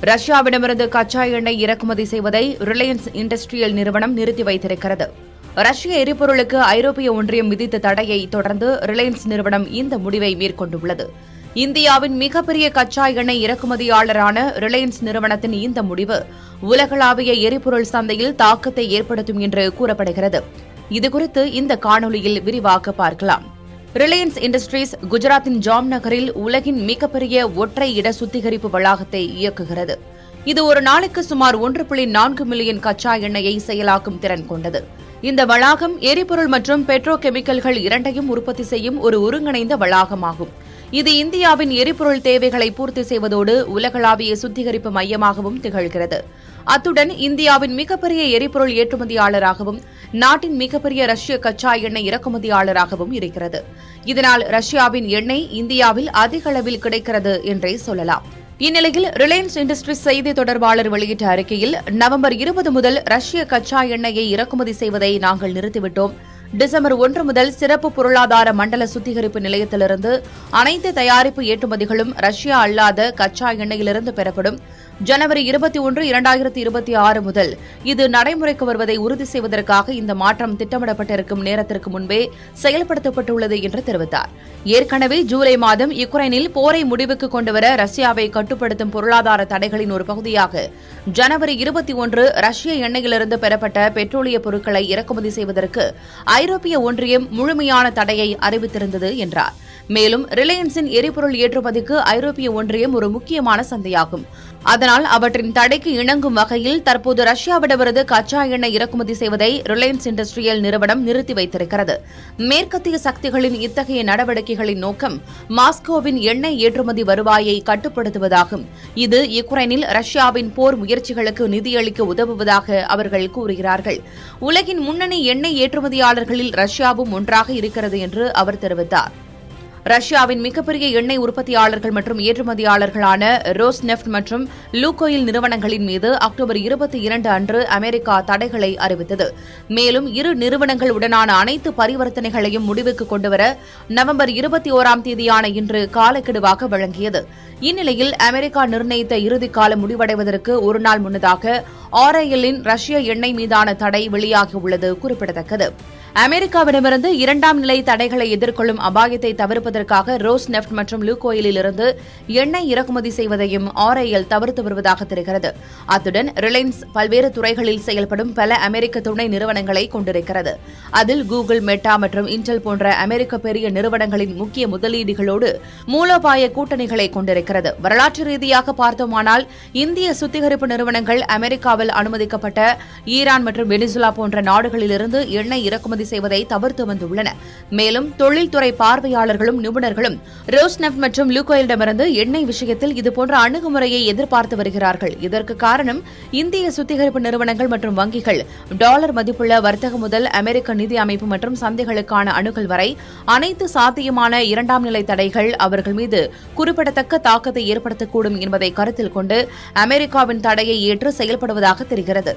ரஷ்யாவிடமிருந்து கச்சா எண்ணெய் இறக்குமதி செய்வதை ரிலையன்ஸ் இண்டஸ்ட்ரியல் நிறுவனம் நிறுத்தி வைத்திருக்கிறது. ரஷ்ய எரிபொருளுக்கு ஐரோப்பிய ஒன்றியம் விதித்த தடையை தொடர்ந்து ரிலையன்ஸ் நிறுவனம் இந்த முடிவை மேற்கொண்டுள்ளது. இந்தியாவின் மிகப்பெரிய கச்சா எண்ணெய் இறக்குமதியாளரான ரிலையன்ஸ் நிறுவனத்தின் இந்த முடிவு உலகளாவிய எரிபொருள் சந்தையில் தாக்கத்தை ஏற்படுத்தும் என்று கூறப்படுகிறது. இதுகுறித்து இந்த காணொலியில் விரிவாக பார்க்கலாம். ரிலையன்ஸ் இண்டஸ்ட்ரீஸ் குஜராத்தின் ஜாம்நகரில் உலகின் மிகப்பெரிய ஒற்றை இட சுத்திகரிப்பு வளாகத்தை இயக்குகிறது. இது ஒரு நாளைக்கு சுமார் 1.4 மில்லியன் கச்சா எண்ணெயை செயலாக்கும் திறன் கொண்டது. இந்த வளாகம் எரிபொருள் மற்றும் பெட்ரோ கெமிக்கல்கள் இரண்டையும் உற்பத்தி செய்யும் ஒரு ஒருங்கிணைந்த வளாகமாகும். இது இந்தியாவின் எரிபொருள் தேவைகளை பூர்த்தி செய்வதோடு உலகளாவிய சுத்திகரிப்பு மையமாகவும் திகழ்கிறது. அத்துடன் இந்தியாவின் மிகப்பெரிய எரிபொருள் ஏற்றுமதியாளராகவும் நாட்டின் மிகப்பெரிய ரஷ்ய கச்சா எண்ணெய் இறக்குமதியாளராகவும் இருக்கிறது. இதனால் ரஷ்யாவின் எண்ணெய் இந்தியாவில் அதிக அளவில் கிடைக்கிறது என்றே சொல்லலாம். இந்நிலையில் ரிலையன்ஸ் இண்டஸ்ட்ரீஸ் செய்தி தொடர்பாளர் வெளியிட்ட அறிக்கையில், நவம்பர் 20 முதல் ரஷ்ய கச்சா எண்ணெயை இறக்குமதி செய்வதை நாங்கள் நிறுத்திவிட்டோம். டிசம்பர் 1 முதல் சிறப்பு பொருளாதார மண்டல சுத்திகரிப்பு நிலையத்திலிருந்து அனைத்து தயாரிப்பு ஏற்றுமதிகளும் ரஷ்யா அல்லாத கச்சா எண்ணெயிலிருந்து பெறப்படும். ஜனவரி 21, 2026 முதல் இது நடைமுறைக்கு வருவதை உறுதி செய்வதற்காக இந்த மாற்றம் திட்டமிடப்பட்டிருக்கும் நேரத்திற்கு முன்பே செயல்படுத்தப்பட்டுள்ளது என்று தெரிவித்தார். ஏற்கனவே ஜூலை மாதம் யுக்ரைனில் போரை முடிவுக்கு கொண்டுவர ரஷ்யாவை கட்டுப்படுத்தும் பொருளாதார தடைகளின் ஒரு பகுதியாக ஜனவரி 21 ரஷ்ய எண்ணெயிலிருந்து பெறப்பட்ட பெட்ரோலிய பொருட்களை இறக்குமதி செய்வதற்கு ஐரோப்பிய ஒன்றியம் முழுமையான தடையை அறிவித்திருந்தது என்றார். மேலும் ரிலையன்ஸின் எரிபொருள் ஏற்றுமதிக்கு ஐரோப்பிய ஒன்றியம் ஒரு முக்கியமான சந்தையாகும். அதனால் அவற்றின் தடைக்கு இணங்கும் வகையில் தற்போது ரஷ்யாவிடமிருந்து கச்சா எண்ணெய் இறக்குமதி செய்வதை ரிலையன்ஸ் இண்டஸ்ட்ரியல் நிறுவனம் நிறுத்தி வைத்திருக்கிறது. மேற்கத்திய சக்திகளின் இத்தகைய நடவடிக்கைகளின் நோக்கம் மாஸ்கோவின் எண்ணெய் ஏற்றுமதி வருவாயை கட்டுப்படுத்துவதாகும். இது யுக்ரைனில் ரஷ்யாவின் போர் முயற்சிகளுக்கு நிதியளிக்க உதவுவதாக அவர்கள் கூறுகிறார்கள். உலகின் முன்னணி எண்ணெய் ஏற்றுமதியாளர்களில் ரஷ்யாவும் ஒன்றாக இருக்கிறது என்று அவர் தெரிவித்தார். ரஷ்யாவின் மிகப்பெரிய எண்ணெய் உற்பத்தியாளர்கள் மற்றும் ஏற்றுமதியாளர்களான ரோஸ்நெஃப்ட் மற்றும் லூகோயில் நிறுவனங்களின் மீது அக்டோபர் 22 அன்று அமெரிக்கா தடைகளை அறிவித்தது. மேலும் இரு நிறுவனங்களுடனான அனைத்து பரிவர்த்தனைகளையும் முடிவுக்கு கொண்டுவர நவம்பர் 21ஆம் தேதியான இன்று காலக்கெடுவாக வழங்கியது. இந்நிலையில் அமெரிக்கா நிர்ணயித்த இறுதிக்காலம் முடிவடைவதற்கு ஒரு நாள் முன்னதாக ஆர்ஐஎல்லின் ரஷ்ய எண்ணெய் மீதான தடை வெளியாகியுள்ளது குறிப்பிடத்தக்கது. அமெரிக்காவிடமிருந்து 2ஆம் நிலை தடைகளை எதிர்கொள்ளும் அபாயத்தை தவிர்ப்பதற்காக ரோஸ்நெஃப்ட் மற்றும் லூகோயிலிருந்து எண்ணெய் இறக்குமதி செய்வதையும் ஆர்ஐஎல் தவிர்த்து வருவதாக தெரிகிறது. அத்துடன் ரிலையன்ஸ் பல்வேறு துறைகளில் செயல்படும் பல அமெரிக்க துணை நிறுவனங்களை கொண்டிருக்கிறது. அதில் கூகுள், மெட்டா மற்றும் இன்டெல் போன்ற அமெரிக்க பெரிய நிறுவனங்களின் முக்கிய முதலீடுகளோடு மூலோபாய கூட்டணிகளை கொண்டிருக்கிறது. வரலாற்று ரீதியாக பார்த்தோமானால் இந்திய சுத்திகரிப்பு நிறுவனங்கள் அமெரிக்காவில் அனுமதிக்கப்பட்ட ஈரான் மற்றும் வெனிசுலா போன்ற நாடுகளிலிருந்து எண்ணெய் இறக்குமதி செய்வதை தவிர்த்து வந்துள்ளன. மேலும் தொழில்துறை பார்வையாளர்களும் நிபுணர்களும் ரோஸ்நெஃப்ட் மற்றும் லூகோயிலிடமிருந்து எண்ணெய் விஷயத்தில் இதுபோன்ற அணுகுமுறையை எதிர்பார்த்து வருகிறார்கள். இதற்கு காரணம் இந்திய சுத்திகரிப்பு நிறுவனங்கள் மற்றும் வங்கிகள் டாலர் மதிப்புள்ள வர்த்தகம் முதல் அமெரிக்க நிதி அமைப்பு மற்றும் சந்தைகளுக்கான அணுகல் வரை அனைத்து சாத்தியமான 2ஆம் நிலை தடைகள் அவர்கள் மீது குறிப்பிடத்தக்க தாக்கத்தை ஏற்படுத்தக்கூடும் என்பதை கருத்தில் கொண்டு அமெரிக்காவின் தடையை ஏற்று செயல்படுவதாக தெரிகிறது.